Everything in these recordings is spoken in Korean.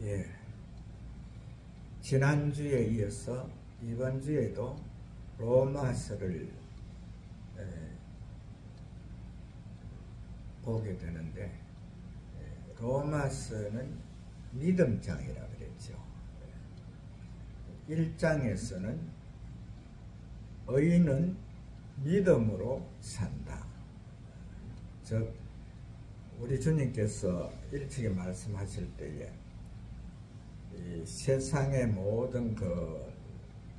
예, 지난주에 이어서 이번 주에도 로마서를 보게 되는데, 로마서는 믿음장이라 그랬죠. 1장에서는 의인은 믿음으로 산다. 즉 우리 주님께서 일찍이 말씀하실 때에 이 세상의 모든 그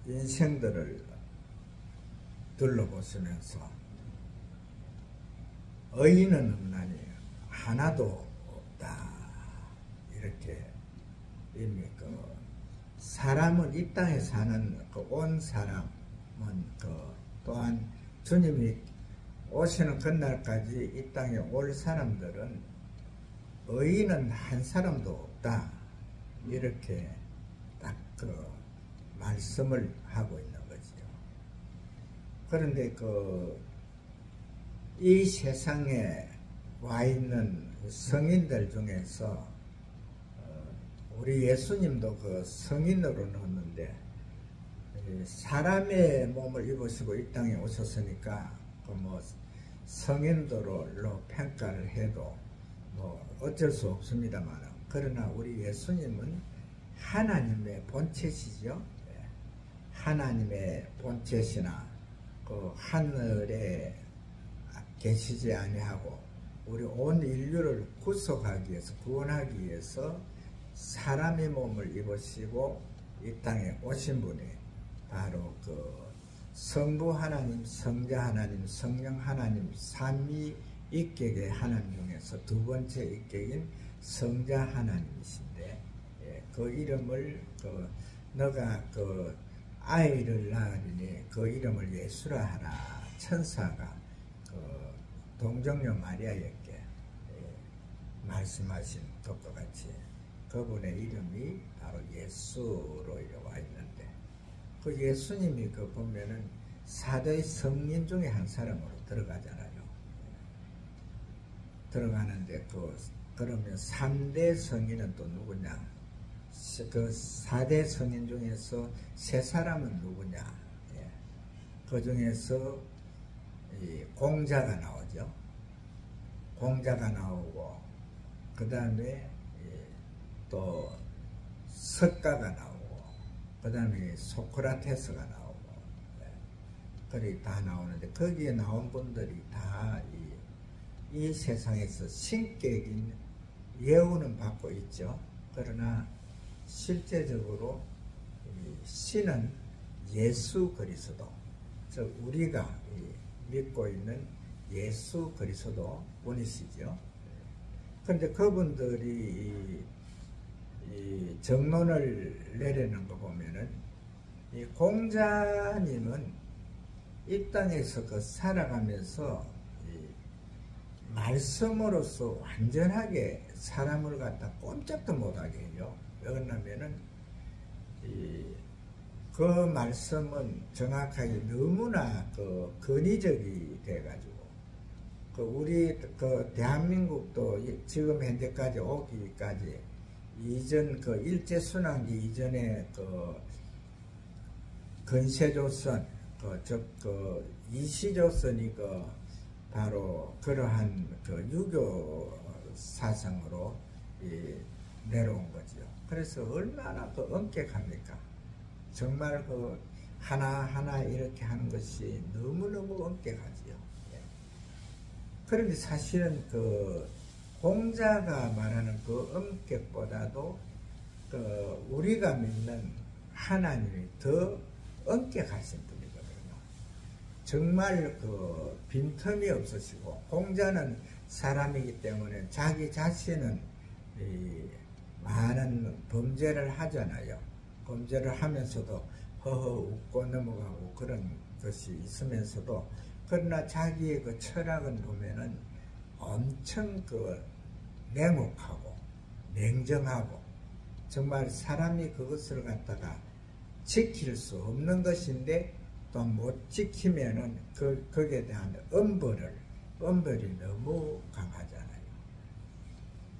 인생들을 둘러보시면서 의인은 없나니 하나도 없다, 이렇게 이미 사람은 이 땅에 사는 온 사람은 또한 주님이 오시는 그날까지 이 땅에 올 사람들은 의인은 한 사람도 없다, 이렇게 딱 말씀을 하고 있는 거지요. 그런데 이 세상에 와 있는 성인들 중에서 우리 예수님도 성인으로 넣었는데, 사람의 몸을 입으시고 이 땅에 오셨으니까 성인으로 평가를 해도 어쩔 수 없습니다만, 그러나 우리 예수님은 하나님의 본체시죠. 하나님의 본체시나 하늘에 계시지 아니하고 우리 온 인류를 구속하기 위해서, 구원하기 위해서 사람의 몸을 입으시고 이 땅에 오신 분이 바로 성부 하나님, 성자 하나님, 성령 하나님, 삼위일격의 하나님 중에서 두 번째 일격인 성자 하나님이신데, 그 이름을 너가 아이를 낳으리니 그 이름을 예수라 하라, 천사가 동정녀 마리아에게 말씀하신 것과 같이 그분의 이름이 바로 예수로 이루어와 있는데, 그 예수님이 보면은 사도의 성인 중에 한 사람으로 들어가잖아요. 들어가는데 그러면 3대 성인은 또 누구냐? 4대 성인 중에서 세 사람은 누구냐? 그 중에서 공자가 나오죠. 공자가 나오고, 그 다음에 또 석가가 나오고, 그 다음에 소크라테스가 나오고, 그리 다 나오는데, 거기에 나온 분들이 다 이 세상에서 신격인 예우는 받고 있죠. 그러나 실제적으로 신은 예수 그리스도, 즉 우리가 믿고 있는 예수 그리스도 분이시죠. 그런데 그분들이 이 정론을 내리는 거 보면은, 이 공자님은 이 땅에서 살아가면서 말씀으로서 완전하게 사람을 갖다 꼼짝도 못하게 해요. 왜 그러냐면은 그 말씀은 정확하게 너무나 근위적이 돼가지고, 우리 대한민국도 지금 현재까지 오기까지 이전 일제순환기 이전에 근세조선, 즉 이시조선이 바로 그러한 유교 사상으로 내려온 거죠. 그래서 얼마나 엄격합니까? 정말 하나하나 이렇게 하는 것이 너무너무 엄격하지요. 그런데 사실은 공자가 말하는 엄격보다도 우리가 믿는 하나님이 더 엄격하신 분이거든요. 정말 빈틈이 없으시고, 공자는 사람이기 때문에 자기 자신은 많은 범죄를 하잖아요. 범죄를 하면서도 허허 웃고 넘어가고 그런 것이 있으면서도, 그러나 자기의 철학은 보면은 엄청 냉혹하고 냉정하고, 정말 사람이 그것을 갖다가 지킬 수 없는 것인데 또 못 지키면은 거기에 대한 엄벌이 너무 강하잖아요.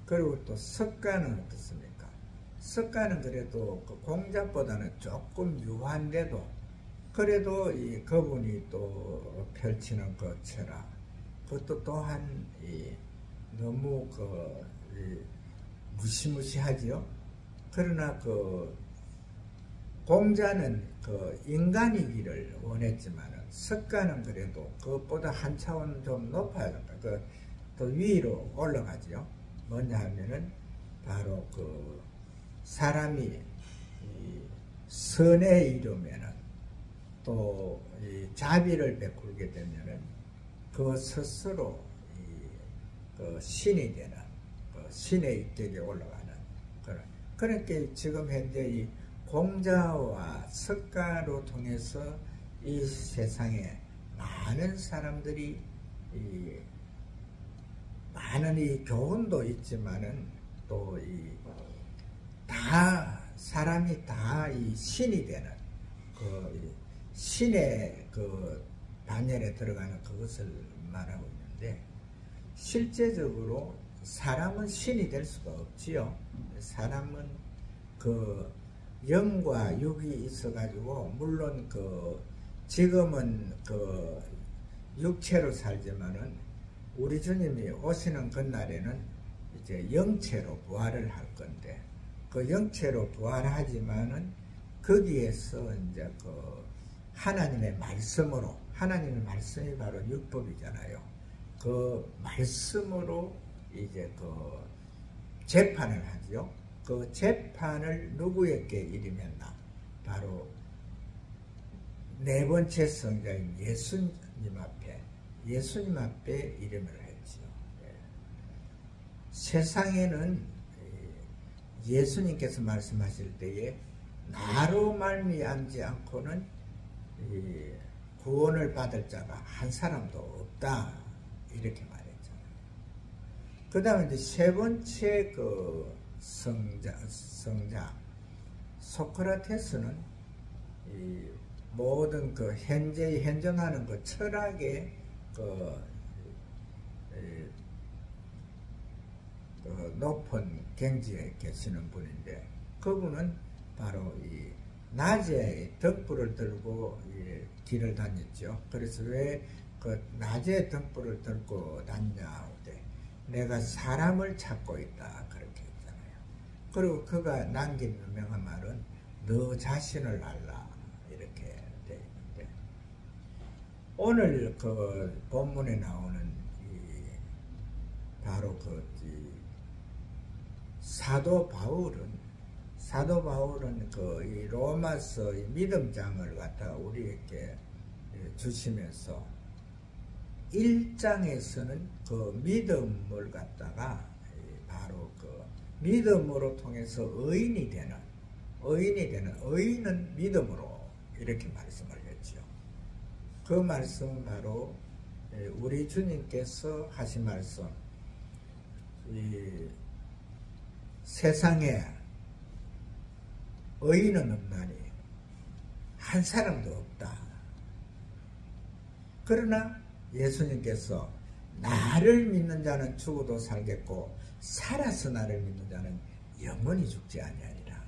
그리고 또 석가는 어떻습니까? 습관은 그래도 그 공자보다는 조금 유한데도 그래도 이 그분이 또 펼치는 그 철학 그것도 또한 너무 무시무시하지요. 그러나 그 공자는 그 인간이기를 원했지만은 습관은 그래도 그것보다 한 차원 좀 높아야 또 위로 올라가죠. 뭐냐 하면은 바로 그 사람이 선에 이르면은 또 자비를 베풀게 되면은 그 스스로 그 신이 되는 그 신의 입격에 올라가는 그런. 그러니까 지금 현재 이 공자와 석가로 통해서 이 세상에 많은 사람들이 많은 이 교훈도 있지만은 또 다 사람이 다 이 신이 되는 그 신의 그 반열에 들어가는 그것을 말하고 있는데 실제적으로 사람은 신이 될 수가 없지요. 사람은 그 영과 육이 있어가지고 물론 그 지금은 그 육체로 살지만은 우리 주님이 오시는 그날에는 이제 영체로 부활을 할 건데 그 영체로 부활하지만은 거기에서 이제 그 하나님의 말씀으로 하나님의 말씀이 바로 율법이잖아요. 그 말씀으로 이제 그 재판을 하죠. 그 재판을 누구에게 이르면나 바로 네 번째 성자인 예수님 앞에 이름을 했지요. 세상에는 예수님께서 말씀하실 때에 나로 말미암지 않고는 구원을 받을 자가 한 사람도 없다 이렇게 말했잖아요. 그 다음에 이제 세 번째 그 성자 소크라테스는 이 모든 그 현존하는 그 철학의 그 높은 경지에 계시는 분인데 그분은 바로 이 낮에 등불을 들고 길을 다녔죠. 그래서 왜 그 낮에 등불을 들고 다녔냐 하되 내가 사람을 찾고 있다 그렇게 했잖아요. 그리고 그가 남긴 유명한 말은 너 자신을 알라 이렇게 되어 있는데 오늘 그 본문에 나오는 바로 그 사도 바울은 그 이 로마서 믿음장을 갖다가 우리에게 주시면서 1장에서는 그 믿음을 갖다가 바로 그 믿음으로 통해서 의인은 믿음으로 이렇게 말씀을 했죠. 그 말씀은 바로 우리 주님께서 하신 말씀, 이 세상에 의인은 없나니 한 사람도 없다. 그러나 예수님께서 나를 믿는 자는 죽어도 살겠고 살아서 나를 믿는 자는 영원히 죽지 아니하리라.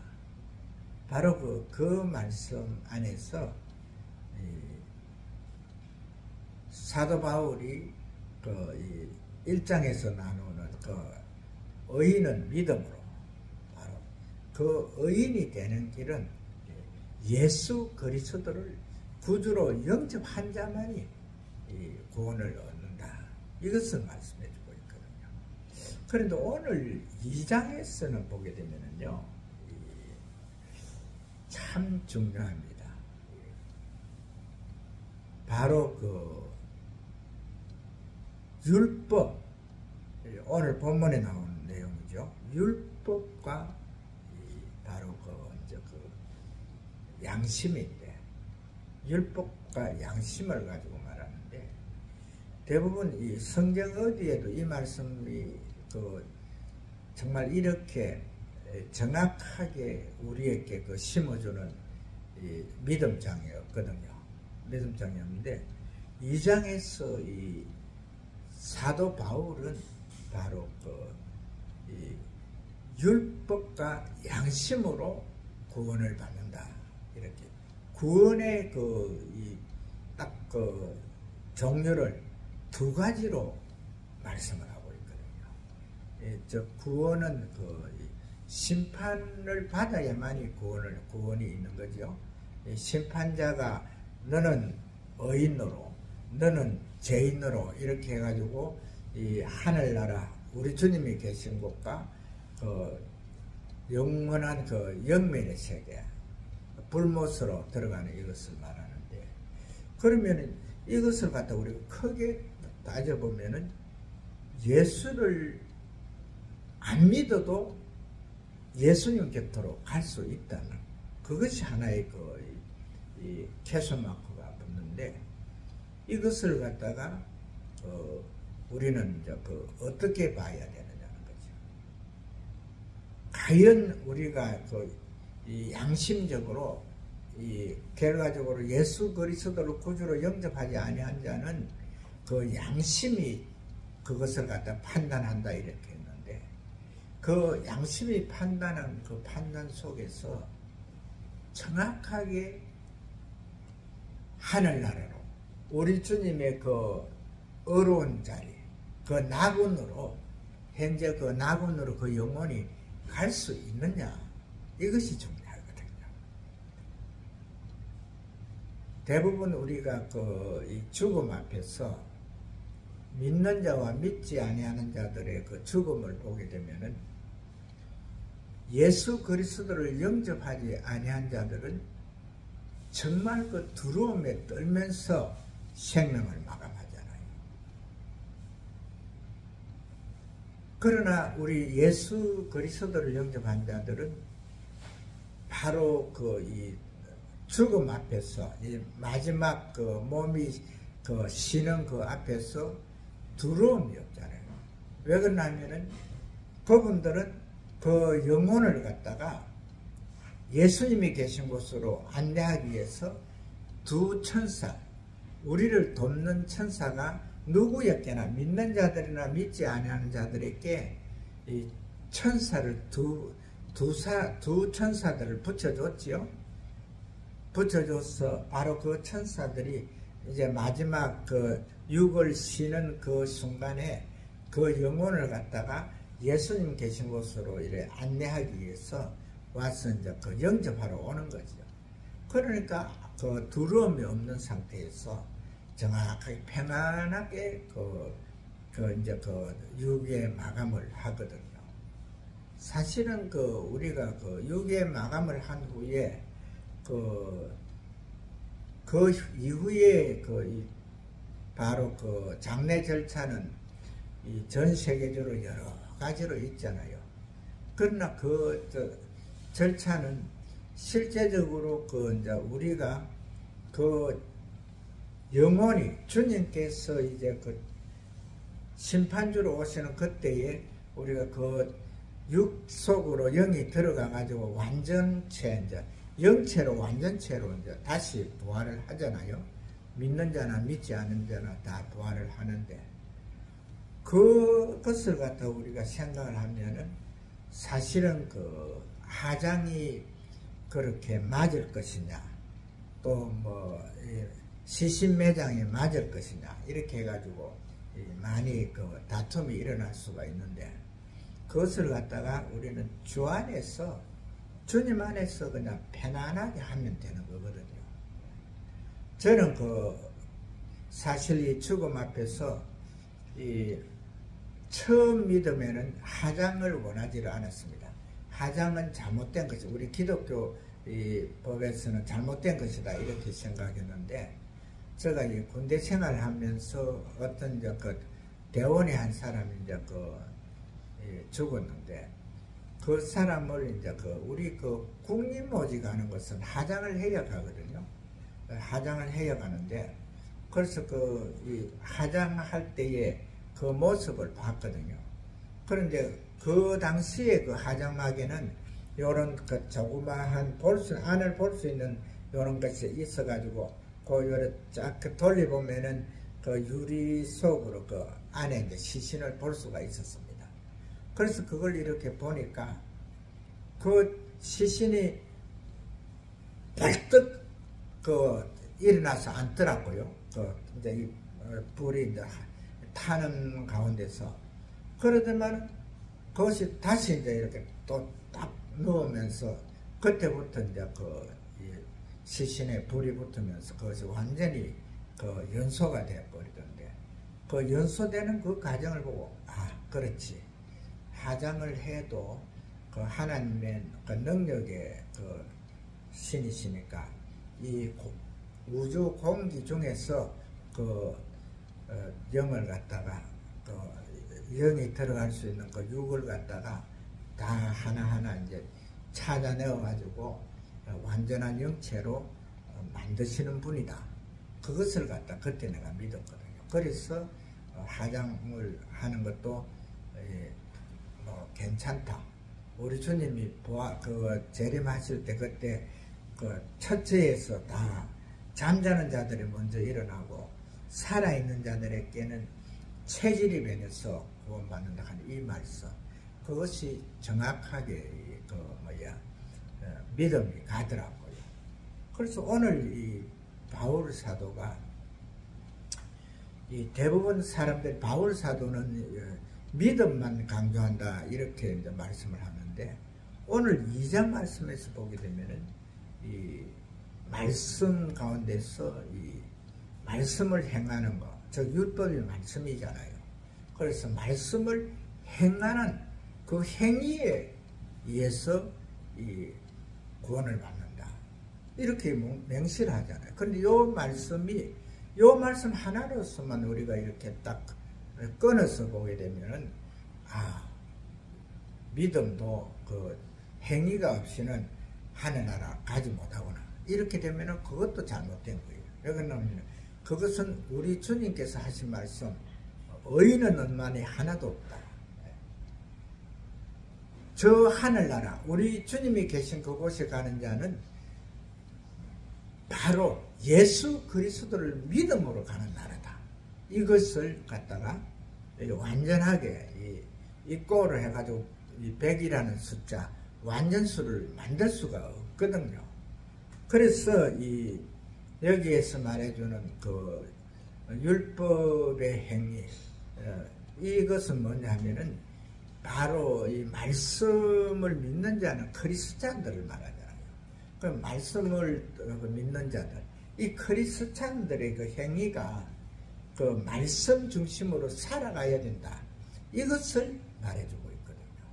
바로 그 말씀 안에서 사도 바울이 그 1장에서 나누는 그 의인은 믿음으로 바로 그 의인이 되는 길은 예수 그리스도를 구주로 영접한 자만이 구원을 얻는다. 이것을 말씀해 주고 있거든요. 그런데 오늘 2장에서는 보게 되면은요, 참 중요합니다. 바로 그 율법, 오늘 본문에 나오는 내용이죠. 율법과 바로 그 양심인데, 율법과 양심을 가지고 말하는데, 대부분 이 성경 어디에도 이 말씀이 정말 이렇게 정확하게 우리에게 심어주는 믿음장이 없거든요. 믿음장이 없는데, 2장에서 이 사도 바울은 바로 이 율법과 양심으로 구원을 받는다. 이렇게 구원의 딱 종류를 두 가지로 말씀을 하고 있거든요. 저 구원은 심판을 받아야만이 구원이 있는 거죠. 심판자가 너는 의인으로, 너는 죄인으로 이렇게 해가지고 이 하늘나라 우리 주님이 계신 곳과 영원한 영면의 세계 불못으로 들어가는 이것을 말하는데, 그러면 이것을 갖다 우리가 크게 따져보면은 예수를 안 믿어도 예수님 곁으로 갈 수 있다는 그것이 하나의 이 캐션 마크가 붙는데, 이것을 갖다가 우리는 이제 어떻게 봐야 되느냐는 거죠. 과연 우리가 이 양심적으로 이 결과적으로 예수 그리스도를 구주로 영접하지 아니한 자는 그 양심이 그것을 갖다 판단한다 이렇게 했는데, 그 양심이 판단한 그 판단 속에서 정확하게 하늘나라로 우리 주님의 그 어려운 자리, 그 낙원으로, 현재 그 낙원으로 그 영혼이 갈 수 있느냐, 이것이 중요하거든요. 대부분 우리가 이 죽음 앞에서 믿는 자와 믿지 아니하는 자들의 그 죽음을 보게 되면은, 예수 그리스도를 영접하지 아니한 자들은 정말 그 두려움에 떨면서 생명을 마감하잖아요. 그러나 우리 예수 그리스도를 영접한 자들은 바로 이 죽음 앞에서, 이 마지막 몸이 쉬는 앞에서 두려움이 없잖아요. 왜 그러냐면은 그분들은 그 영혼을 갖다가 예수님이 계신 곳으로 안내하기 위해서 두 천사, 우리를 돕는 천사가 누구였게나 믿는 자들이나 믿지 아니하는 자들에게 이 천사를 두 천사들을 붙여줬지요. 붙여줘서 바로 그 천사들이 이제 마지막 육을 쉬는 그 순간에 그 영혼을 갖다가 예수님 계신 곳으로 이래 안내하기 위해서 와서 이제 영접하러 오는 거죠. 그러니까 두려움이 없는 상태에서 정확하게 편안하게 이제 유괴 마감을 하거든요. 사실은 우리가 유괴 마감을 한 후에 그 이후에 바로 장례 절차는 전 세계적으로 여러 가지로 있잖아요. 그러나 절차는 실제적으로 이제 우리가 영혼이 주님께서 이제 심판주로 오시는 그때에 우리가 육 속으로 영이 들어가 가지고 완전체 이제 영체로 완전체로 이제 다시 부활을 하잖아요. 믿는 자나 믿지 않는 자나 다 부활을 하는데, 그것을 갖다 우리가 생각을 하면은 사실은 하장이 그렇게 맞을 것이냐, 또 시신매장에 맞을 것이냐, 이렇게 해가지고 많이 다툼이 일어날 수가 있는데, 그것을 갖다가 우리는 주 안에서, 주님 안에서 그냥 편안하게 하면 되는 거거든요. 저는 사실 이 죽음 앞에서 처음 믿으면은 하장을 원하지를 않았습니다. 하장은 잘못된 것이, 우리 기독교 법에서는 잘못된 것이다 이렇게 생각했는데, 제가 군대 생활을 하면서 어떤 대원의 한 사람이 이제 죽었는데, 그 사람을 이제 우리 국립모지 가는 것은 하장을 해야 가거든요. 하장을 해야 가는데, 그래서 하장할 때에 그 모습을 봤거든요. 그런데 그 당시에 하장막에는 요런 조그마한 안을 볼 수 있는 요런 것이 있어가지고, 요래 쫙 돌려보면은 유리 속으로 안에 이제 시신을 볼 수가 있었습니다. 그래서 그걸 이렇게 보니까 그 시신이 벌떡 일어나서 앉더라고요. 이제 이 불이 이제 타는 가운데서. 그러더만 그것이 다시 이제 이렇게 또 딱 누우면서 그때부터 이제 이 시신에 불이 붙으면서 그것이 완전히 연소가 되어버리던데, 그 연소되는 그 과정을 보고, 그렇지. 화장을 해도 하나님의 능력의 신이시니까 이 우주 공기 중에서 영을 갖다가 영이 들어갈 수 있는 육을 갖다가 다 하나하나 이제 찾아내어 가지고 완전한 영체로 만드시는 분이다. 그것을 갖다 그때 내가 믿었거든요. 그래서 화장을 하는 것도 괜찮다. 우리 주님이 재림하실 때 그때 첫째에서 다 잠자는 자들이 먼저 일어나고 살아있는 자들에게는 체질이 변해서 구원받는다 하는 이 말씀, 그것이 정확하게 믿음이 가더라고요. 그래서 오늘 이 바울 사도가, 이 대부분 사람들 바울 사도는 믿음만 강조한다 이렇게 이제 말씀을 하는데, 오늘 2장 말씀에서 보게 되면은 이 말씀 가운데서 이 말씀을 행하는 것, 즉 율법이 말씀이잖아요. 그래서 말씀을 행하는 그 행위에 의해서 이 구원을 받는다 이렇게 명시를 하잖아요. 그런데 요 말씀 하나로서만 우리가 이렇게 딱 끊어서 보게 되면은 믿음도 행위가 없이는 하늘나라 가지 못하구나 이렇게 되면은 그것도 잘못된 거예요. 왜 그러냐면 그것은 우리 주님께서 하신 말씀, 의인은 없나니 하나도 없다. 저 하늘나라, 우리 주님이 계신 그곳에 가는 자는 바로 예수 그리스도를 믿음으로 가는 나라다. 이것을 갖다가 완전하게 이 꼴을 해가지고 이 100이라는 숫자 완전수를 만들 수가 없거든요. 그래서 여기에서 말해주는 율법의 행위, 이것은 뭐냐 하면은 바로 이 말씀을 믿는 자는 크리스찬들을 말하잖아요. 그 말씀을 믿는 자들, 이 크리스찬들의 그 행위가 그 말씀 중심으로 살아가야 된다. 이것을 말해주고 있거든요.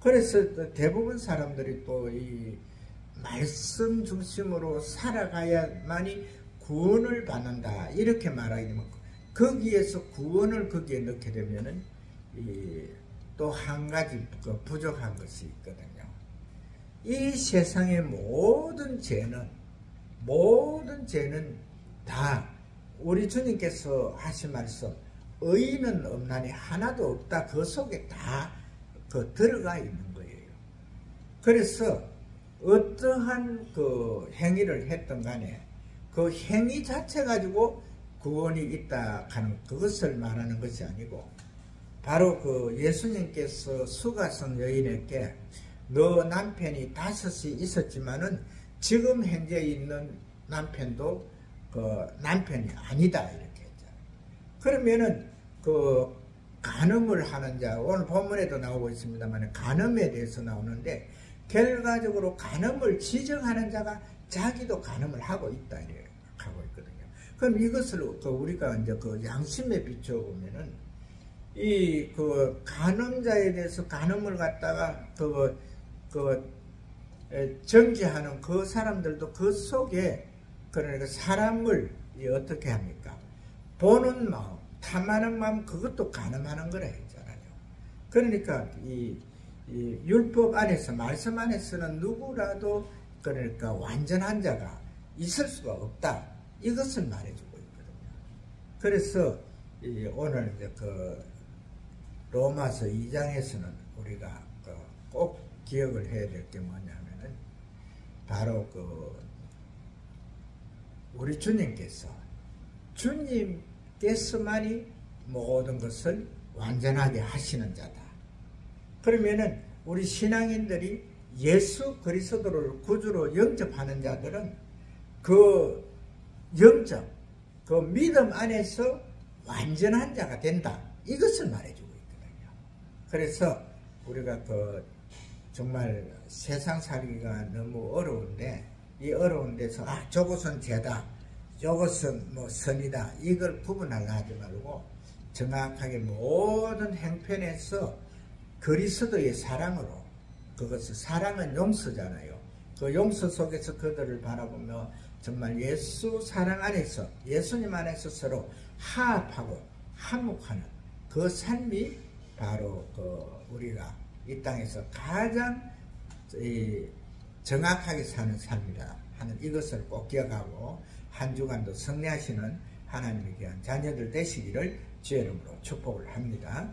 그래서 대부분 사람들이 또 이 말씀 중심으로 살아가야만이 구원을 받는다 이렇게 말하게 되면, 거기에서 구원을 거기에 넣게 되면은 또 한 가지 부족한 것이 있거든요. 이 세상의 모든 죄는 다 우리 주님께서 하신 말씀, 의인은 없나니 하나도 없다, 그 속에 다 들어가 있는 거예요. 그래서 어떠한 행위를 했던 간에 그 행위 자체 가지고 구원이 있다 하는 그것을 말하는 것이 아니고, 바로 예수님께서 수가성 여인에게 너 남편이 5이 있었지만은 지금 현재 있는 남편도 남편이 아니다 이렇게 했잖아요. 그러면은 간음을 하는 자, 오늘 본문에도 나오고 있습니다만 간음에 대해서 나오는데, 결과적으로 간음을 지정하는 자가 자기도 간음을 하고 있다 이렇게 하고 있거든요. 그럼 이것을 우리가 이제 양심에 비추어 보면은 간음자에 대해서 간음을 갖다가 정죄하는 그 사람들도 그 속에, 그러니까 사람을 어떻게 합니까? 보는 마음, 탐하는 마음, 그것도 간음하는 거라 했잖아요. 그러니까 이 율법 안에서, 말씀 안에서는 누구라도 그러니까 완전한 자가 있을 수가 없다. 이것을 말해주고 있거든요. 그래서 오늘 이제 로마서 2장에서는 우리가 꼭 기억을 해야 될 게 뭐냐면은 바로 우리 주님께서만이 모든 것을 완전하게 하시는 자다. 그러면은 우리 신앙인들이 예수 그리스도를 구주로 영접하는 자들은 그 영접, 그 믿음 안에서 완전한 자가 된다. 이것을 말해주고 있거든요. 그래서 우리가 정말 세상 살기가 너무 어려운데, 이 어려운 데서 저것은 죄다, 저것은 뭐 선이다, 이걸 구분하려 하지 말고 정확하게 모든 행편에서 그리스도의 사랑으로, 그것은 사랑은 용서잖아요. 그 용서 속에서 그들을 바라보며 정말 예수 사랑 안에서, 예수님 안에서 서로 화합하고 화목하는 그 삶이 바로 우리가 이 땅에서 가장 정확하게 사는 삶이다 하는 이것을 꼭 기억하고 한 주간도 승리하시는 하나님의 귀한 자녀들 되시기를 주의 이름으로 축복을 합니다.